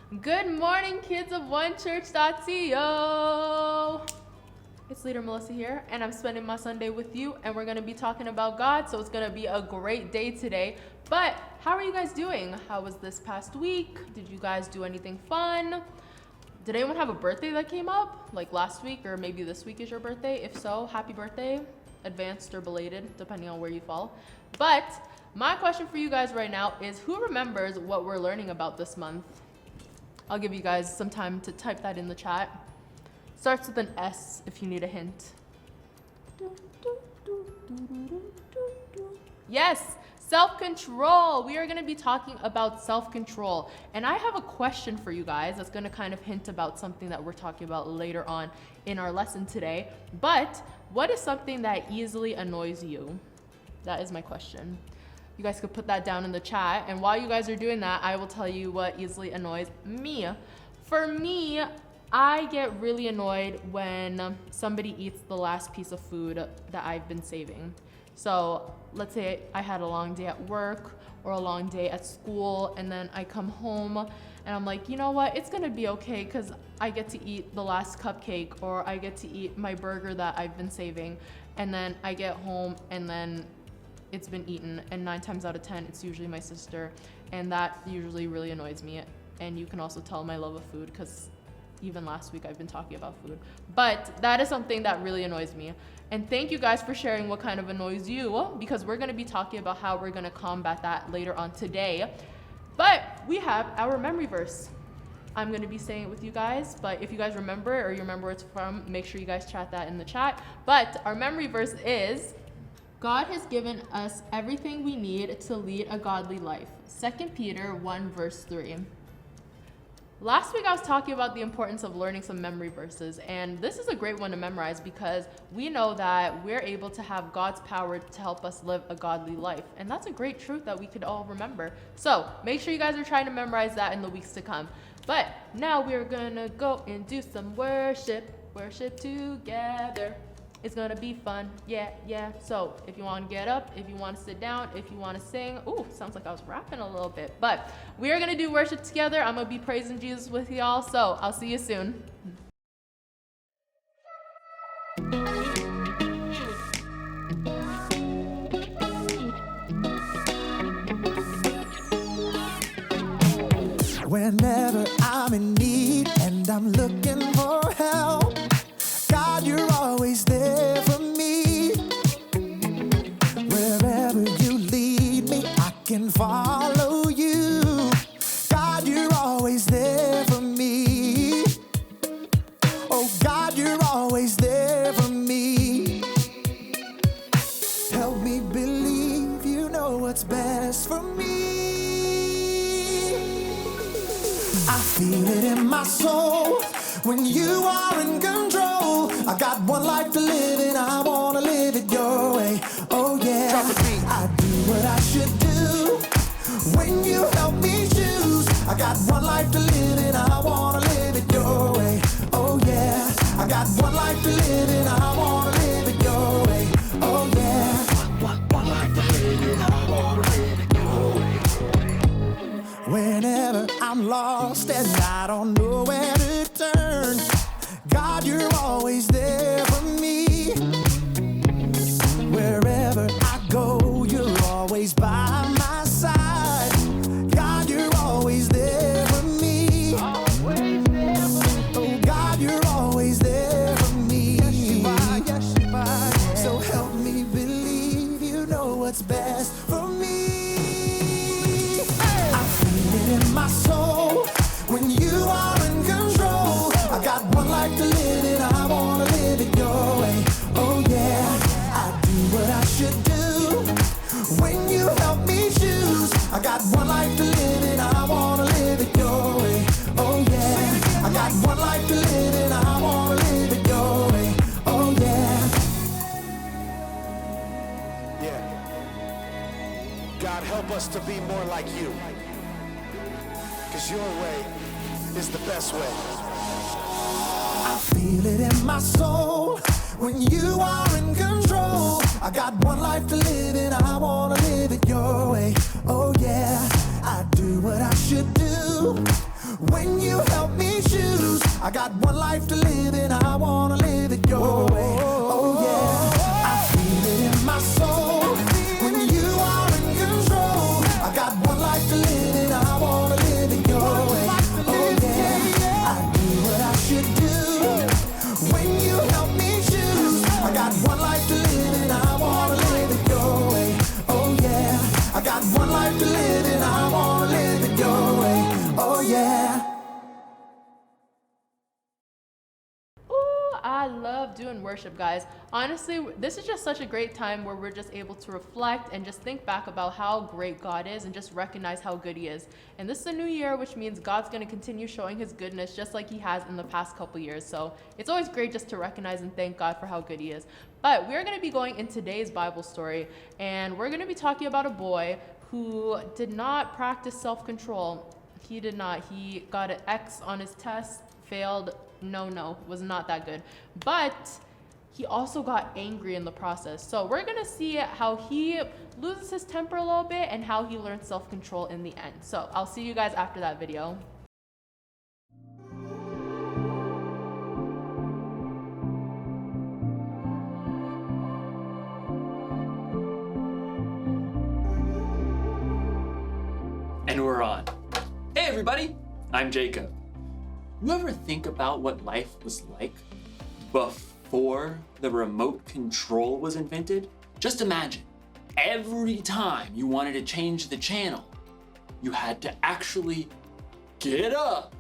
Good morning, kids of onechurch.co. It's leader Melissa here, and I'm spending my Sunday with you, and we're going to be talking about God, so it's going to be a great day today. But how are you guys doing? How was this past week? Did you guys do anything fun? Did anyone have a birthday that came up, like last week, or maybe this week is your birthday? If so, happy birthday, advanced or belated, depending on where you fall. But my question for you guys right now is, who remembers what we're learning about this month? I'll give you guys some time to type that in the chat. Starts with an S if you need a hint. Yes, self-control. We are going to be talking about self-control. And I have a question for you guys that's going to kind of hint about something that we're talking about later on in our lesson today. But what is something that easily annoys you? That is my question. You guys could put that down in the chat. And while you guys are doing that, I will tell you what easily annoys me. For me, I get really annoyed when somebody eats the last piece of food that I've been saving. So let's say I had a long day at work or a long day at school, and then I come home and I'm like, you know what, it's gonna be okay because I get to eat the last cupcake, or I get to eat my burger that I've been saving. And then I get home and then it's been eaten, and 9 times out of 10 it's usually my sister, and that usually really annoys me. And you can also tell my love of food because even last week I've been talking about food. But that is something that really annoys me. And thank you guys for sharing what kind of annoys you, because we're going to be talking about how we're going to combat that later on today. But we have our memory verse. I'm going to be saying it with you guys, but if you guys remember it or you remember where it's from, make sure you guys chat that in the chat. But our memory verse is, God has given us everything we need to lead a godly life. 2 Peter 1 verse 3. Last week I was talking about the importance of learning some memory verses, and this is a great one to memorize because we know that we're able to have God's power to help us live a godly life, and that's a great truth that we could all remember. So make sure you guys are trying to memorize that in the weeks to come. But now we're gonna go and do some worship together. It's gonna be fun, yeah. So if you wanna get up, if you wanna sit down, if you wanna sing, ooh, sounds like I was rapping a little bit, but we are gonna do worship together. I'm gonna be praising Jesus with y'all, so I'll see you soon. Whenever I'm in need and I'm looking for help, God, you're always there for me. Wherever you lead me, I can follow you. God, you're always there for me. Oh, God, you're always there for me. Help me believe you know what's best for me. I feel it in my soul when you are in control. I got one life to live and I wanna live it your way. Oh yeah, I do what I should do when you help me choose. I got one life to live and I wanna live it your way. Oh yeah, I got one life to live and I wanna live it your way. Oh yeah, one life to live and I wanna live it your way. Whenever I'm lost and I don't know where to turn, God, you're always there for me. Wherever I go, you're always by my side. God, you're always there for me. Oh, God, you're always there for me. Yes, you are. So help me believe you know what's best for me. I feel it in my soul when you are in control. I got one life to live and I wanna live it your way. Oh yeah, I do what I should do when you help me choose. I got one life to live and I wanna live it your way. Oh yeah, I got one life to live and I wanna live it your way. Oh yeah. Yeah. God, help us to be more like you. Because your way is the best way. I feel it in my soul when you are in control. I got one life to live and I wanna live it your way. Oh yeah, I do what I should do when you I got one life to live and I wanna live it your way. Oh yeah, I feel it in my soul. When you are in control, I got one life to live and I wanna live it your way. Oh yeah, I do what I should do. When you help me choose, I got one life to live and I wanna live it your way. Oh yeah, I got one life to live and I wanna live it your way. Oh yeah. I love doing worship, guys. Honestly, this is just such a great time where we're just able to reflect and just think back about how great God is and just recognize how good he is. And this is a new year, which means God's going to continue showing his goodness just like he has in the past couple years. So it's always great just to recognize and thank God for how good he is. But we're going to be going in today's Bible story, and we're going to be talking about a boy who did not practice self-control. He did not. He got an X on his test, failed. No, was not that good. But he also got angry in the process. So we're gonna see how he loses his temper a little bit and how he learns self-control in the end. So I'll see you guys after that video. And we're on. Hey everybody, I'm Jacob. You ever think about what life was like before the remote control was invented? Just imagine, every time you wanted to change the channel, you had to actually get up,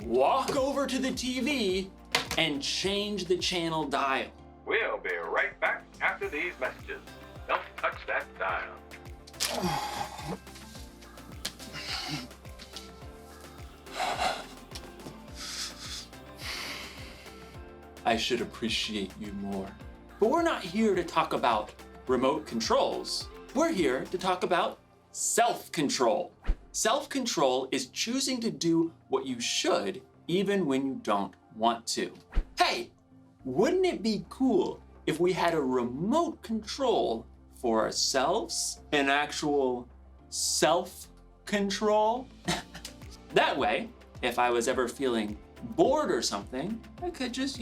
walk over to the TV, and change the channel dial. We'll be right back after these messages. Don't touch that dial. I should appreciate you more. But we're not here to talk about remote controls. We're here to talk about self-control. Self-control is choosing to do what you should even when you don't want to. Hey, wouldn't it be cool if we had a remote control for ourselves? An actual self-control? That way, if I was ever feeling bored or something, I could just,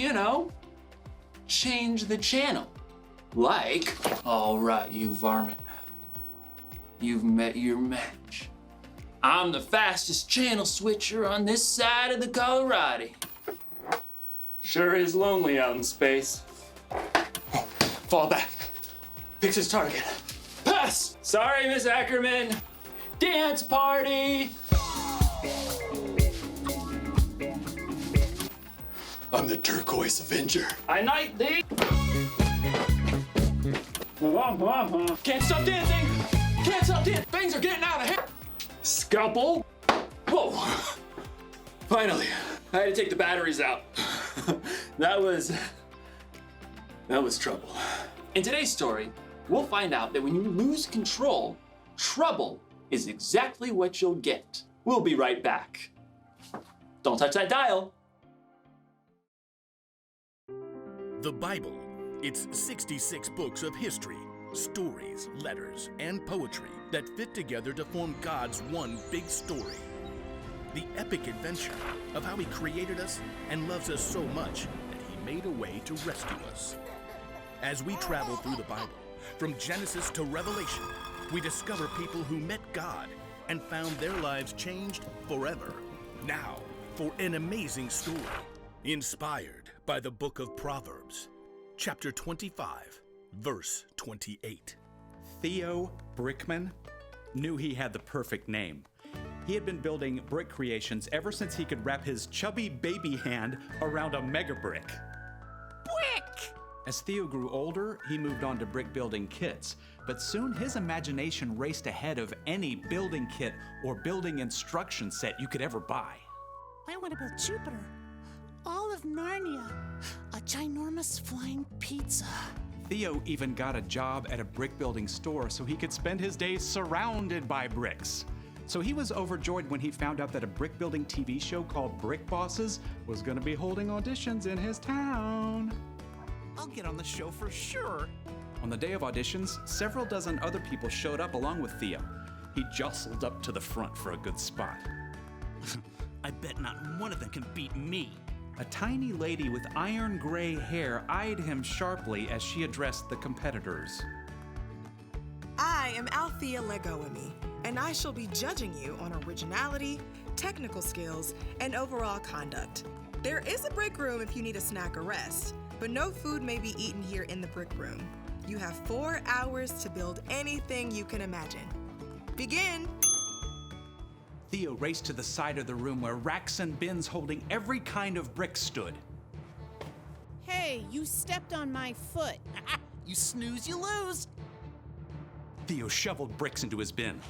change the channel. Like, all right, you varmint. You've met your match. I'm the fastest channel switcher on this side of the Colorado. Sure is lonely out in space. Fall back. Picks his target. Pass! Sorry, Miss Ackerman. Dance party! I'm the Turquoise Avenger. I knight thee! Can't stop dancing! Can't stop dancing! Things are getting out of hand! Scalpel! Whoa! Finally, I had to take the batteries out. That was trouble. In today's story, we'll find out that when you lose control, trouble is exactly what you'll get. We'll be right back. Don't touch that dial. The Bible. It's 66 books of history, stories, letters, and poetry that fit together to form God's one big story. The epic adventure of how he created us and loves us so much that he made a way to rescue us. As we travel through the Bible, from Genesis to Revelation, we discover people who met God and found their lives changed forever. Now, for an amazing story, inspired by the book of Proverbs, chapter 25, verse 28. Theo Brickman knew he had the perfect name. He had been building brick creations ever since he could wrap his chubby baby hand around a mega brick. Brick! As Theo grew older, he moved on to brick building kits, but soon his imagination raced ahead of any building kit or building instruction set you could ever buy. I want to build Jupiter, all of Narnia, a ginormous flying pizza. Theo even got a job at a brick building store so he could spend his days surrounded by bricks. So he was overjoyed when he found out that a brick building TV show called Brick Bosses was going to be holding auditions in his town. I'll get on the show for sure. On the day of auditions, several dozen other people showed up along with Theo. He jostled up to the front for a good spot. I bet not one of them can beat me. A tiny lady with iron gray hair eyed him sharply as she addressed the competitors. I am Althea Legoami, and I shall be judging you on originality, technical skills, and overall conduct. There is a break room if you need a snack or rest, but no food may be eaten here in the brick room. You have 4 hours to build anything you can imagine. Begin! Theo raced to the side of the room where racks and bins holding every kind of brick stood. Hey, you stepped on my foot. You snooze, you lose. Theo shoveled bricks into his bin.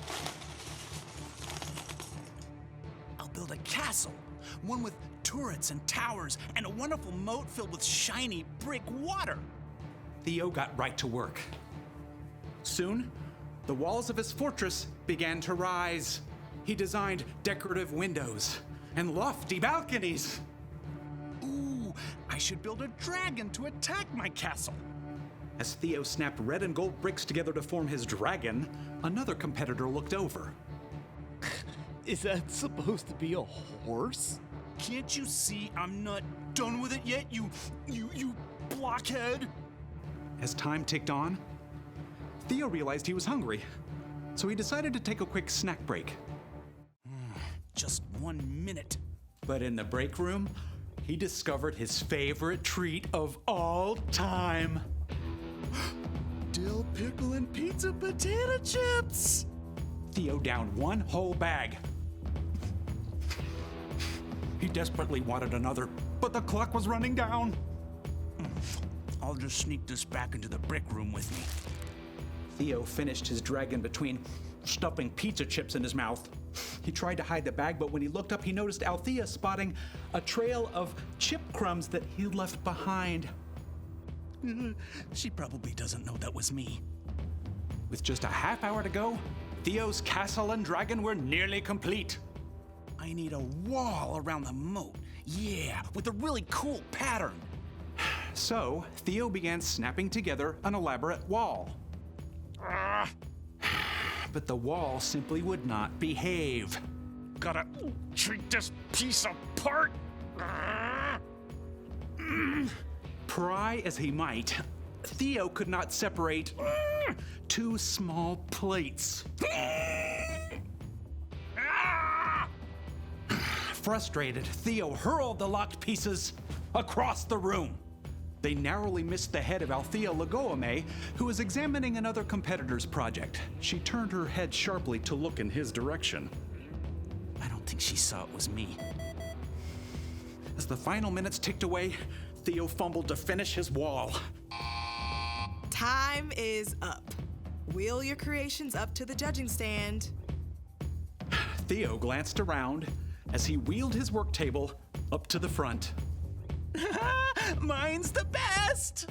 I'll build a castle, one with turrets and towers and a wonderful moat filled with shiny brick water. Theo got right to work. Soon, the walls of his fortress began to rise. He designed decorative windows and lofty balconies. Ooh, I should build a dragon to attack my castle. As Theo snapped red and gold bricks together to form his dragon, another competitor looked over. Is that supposed to be a horse? Can't you see I'm not done with it yet, you blockhead? As time ticked on, Theo realized he was hungry, so he decided to take a quick snack break. Just 1 minute. But in the break room, he discovered his favorite treat of all time. Dill pickle and pizza potato chips! Theo downed one whole bag. He desperately wanted another, but the clock was running down. I'll just sneak this back into the brick room with me. Theo finished his dragon between stuffing pizza chips in his mouth. He tried to hide the bag, but when he looked up, he noticed Althea spotting a trail of chip crumbs that he'd left behind. She probably doesn't know that was me. With just a half hour to go, Theo's castle and dragon were nearly complete. I need a wall around the moat. Yeah, with a really cool pattern. So, Theo began snapping together an elaborate wall. But the wall simply would not behave. Gotta treat this piece apart. Pry as he might, Theo could not separate two small plates. Frustrated, Theo hurled the locked pieces across the room. They narrowly missed the head of Althea Legoame, who was examining another competitor's project. She turned her head sharply to look in his direction. I don't think she saw it was me. As the final minutes ticked away, Theo fumbled to finish his wall. Time is up. Wheel your creations up to the judging stand. Theo glanced around as he wheeled his work table up to the front. Mine's the best!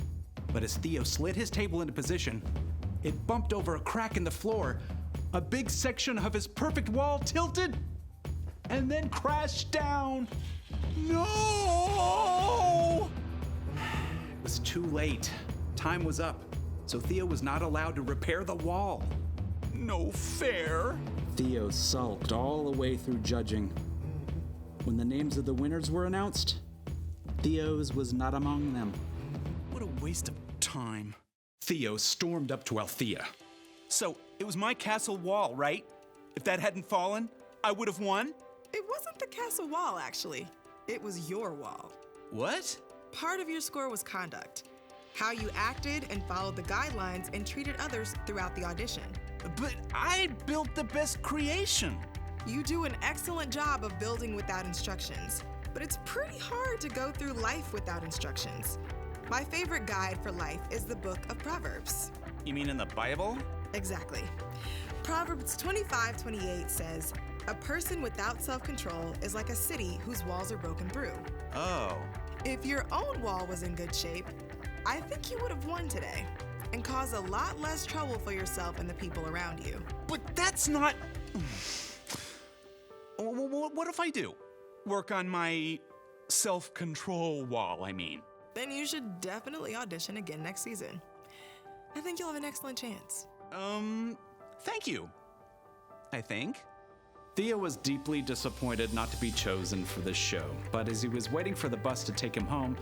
But as Theo slid his table into position, it bumped over a crack in the floor. A big section of his perfect wall tilted and then crashed down. No! It was too late. Time was up, so Theo was not allowed to repair the wall. No fair. Theo sulked all the way through judging. When the names of the winners were announced, Theo's was not among them. What a waste of time. Theo stormed up to Althea. So, it was my castle wall, right? If that hadn't fallen, I would have won? It wasn't the castle wall, actually. It was your wall. What? Part of your score was conduct. How you acted and followed the guidelines and treated others throughout the audition. But I built the best creation. You do an excellent job of building without instructions, but it's pretty hard to go through life without instructions. My favorite guide for life is the book of Proverbs. You mean in the Bible? Exactly. Proverbs 25:28 says, "A person without self-control is like a city whose walls are broken through." Oh. If your own wall was in good shape, I think you would have won today and caused a lot less trouble for yourself and the people around you. But that's not... What if I do? Work on my self-control wall, I mean. Then you should definitely audition again next season. I think you'll have an excellent chance. Thank you. I think. Theo was deeply disappointed not to be chosen for this show, but as he was waiting for the bus to take him home,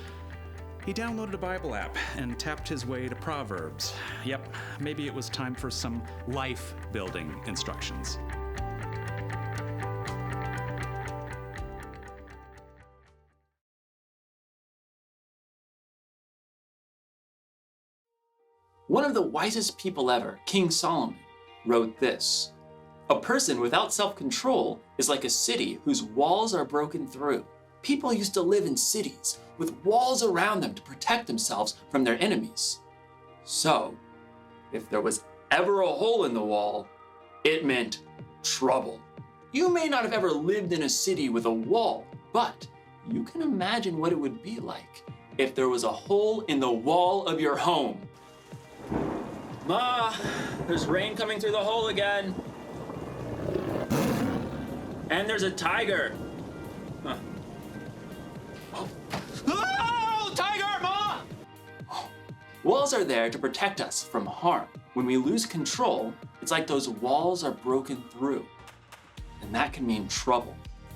he downloaded a Bible app and tapped his way to Proverbs. Yep, maybe it was time for some life-building instructions. One of the wisest people ever, King Solomon, wrote this: "A person without self-control is like a city whose walls are broken through." People used to live in cities with walls around them to protect themselves from their enemies. So, if there was ever a hole in the wall, it meant trouble. You may not have ever lived in a city with a wall, but you can imagine what it would be like if there was a hole in the wall of your home. Ma, there's rain coming through the hole again. And there's a tiger. Huh. Oh, tiger, Ma! Walls are there to protect us from harm. When we lose control, it's like those walls are broken through. And that can mean trouble.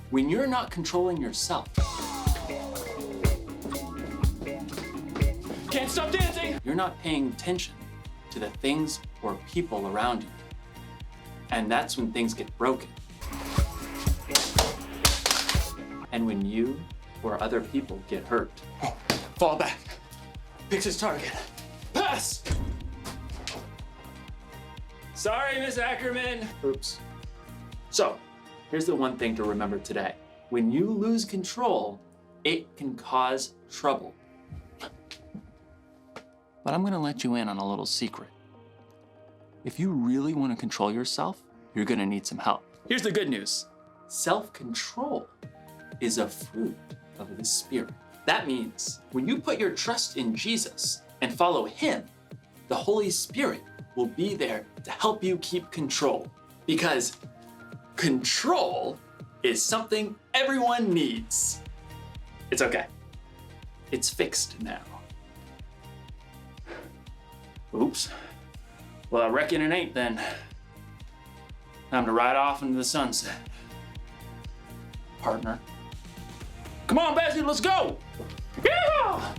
When you're not controlling yourself. Can't stop dancing! You're not paying attention to the things or people around you. And that's when things get broken. And when you or other people get hurt. Fall back. Picks his target. Pass! Sorry, Miss Ackerman. Oops. So, here's the one thing to remember today. When you lose control, it can cause trouble. But I'm gonna let you in on a little secret. If you really want to control yourself, you're gonna need some help. Here's the good news. Self-control is a fruit of the Spirit. That means when you put your trust in Jesus and follow Him, the Holy Spirit will be there to help you keep control. Because control is something everyone needs. It's okay. It's fixed now. Oops. Well, I reckon it ain't then. Time to ride off into the sunset. Partner. Come on, Bessie, let's go! Yeah!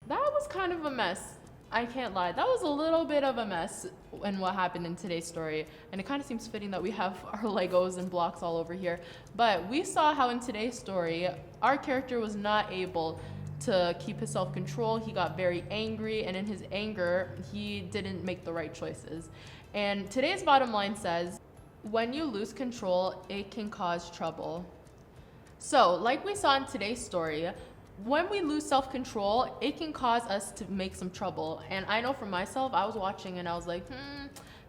That was kind of a mess. I can't lie. That was a little bit of a mess in what happened in today's story. And it kind of seems fitting that we have our Legos and blocks all over here. But we saw how in today's story, our character was not able to keep his self-control. He got very angry, and in his anger, he didn't make the right choices. And today's bottom line says, when you lose control, it can cause trouble. So, like we saw in today's story, when we lose self-control, it can cause us to make some trouble. And I know for myself, I was watching and I was like,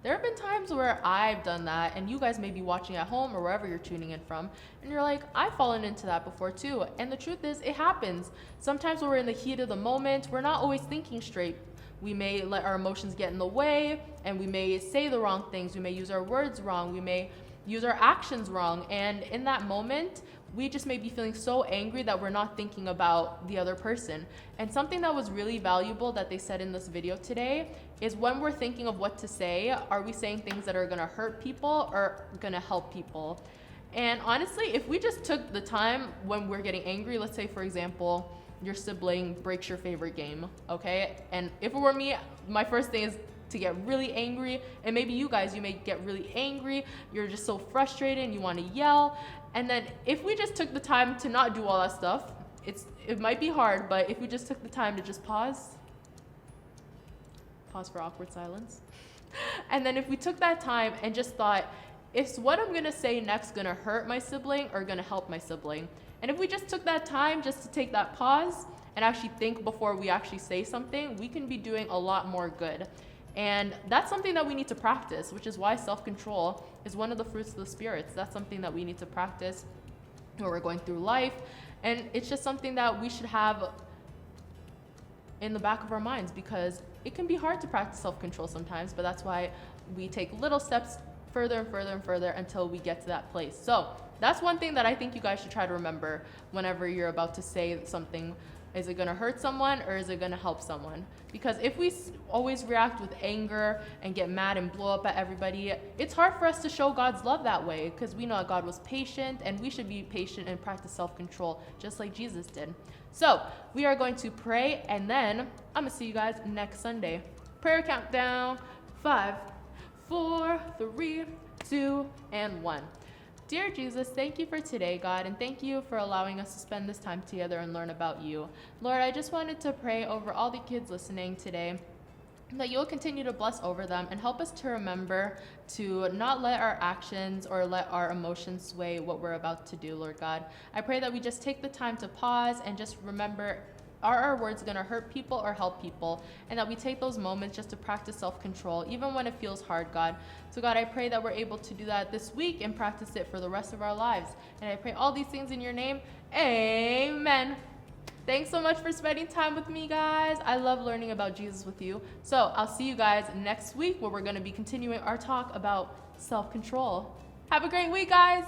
there have been times where I've done that, and you guys may be watching at home or wherever you're tuning in from, and you're like, I've fallen into that before too. And the truth is, it happens. Sometimes when we're in the heat of the moment, we're not always thinking straight. We may let our emotions get in the way, and we may say the wrong things. We may use our words wrong. We may use our actions wrong. And in that moment, we just may be feeling so angry that we're not thinking about the other person. And something that was really valuable that they said in this video today is when we're thinking of what to say, are we saying things that are gonna hurt people or gonna help people? And honestly, if we just took the time when we're getting angry, let's say for example, your sibling breaks your favorite game, okay? And if it were me, my first thing is to get really angry, and maybe you guys, you may get really angry, you're just so frustrated and you want to yell. And then if we just took the time to not do all that stuff, it might be hard, but if we just took the time to just pause for awkward silence, and then if we took that time and just thought, is what I'm gonna say next gonna hurt my sibling or gonna help my sibling? And if we just took that time just to take that pause and actually think before we actually say something, we can be doing a lot more good. And that's something that we need to practice, which is why self-control is one of the fruits of the spirits. That's something that we need to practice when we're going through life. And it's just something that we should have in the back of our minds, because it can be hard to practice self-control sometimes, but that's why we take little steps further and further and further until we get to that place. So that's one thing that I think you guys should try to remember whenever you're about to say something. Is it gonna hurt someone or is it gonna help someone? Because if we always react with anger and get mad and blow up at everybody, it's hard for us to show God's love that way, because we know that God was patient, and we should be patient and practice self-control just like Jesus did. So we are going to pray, and then I'm gonna see you guys next Sunday. Prayer countdown, 5, 4, 3, 2, and 1. Dear Jesus, thank you for today, God, and thank you for allowing us to spend this time together and learn about you. Lord, I just wanted to pray over all the kids listening today, that you'll continue to bless over them and help us to remember to not let our actions or let our emotions sway what we're about to do, Lord God. I pray that we just take the time to pause and just remember, are our words going to hurt people or help people? And that we take those moments just to practice self-control, even when it feels hard, God. So God, I pray that we're able to do that this week and practice it for the rest of our lives. And I pray all these things in your name. Amen. Thanks so much for spending time with me, guys. I love learning about Jesus with you. So I'll see you guys next week, where we're going to be continuing our talk about self-control. Have a great week, guys.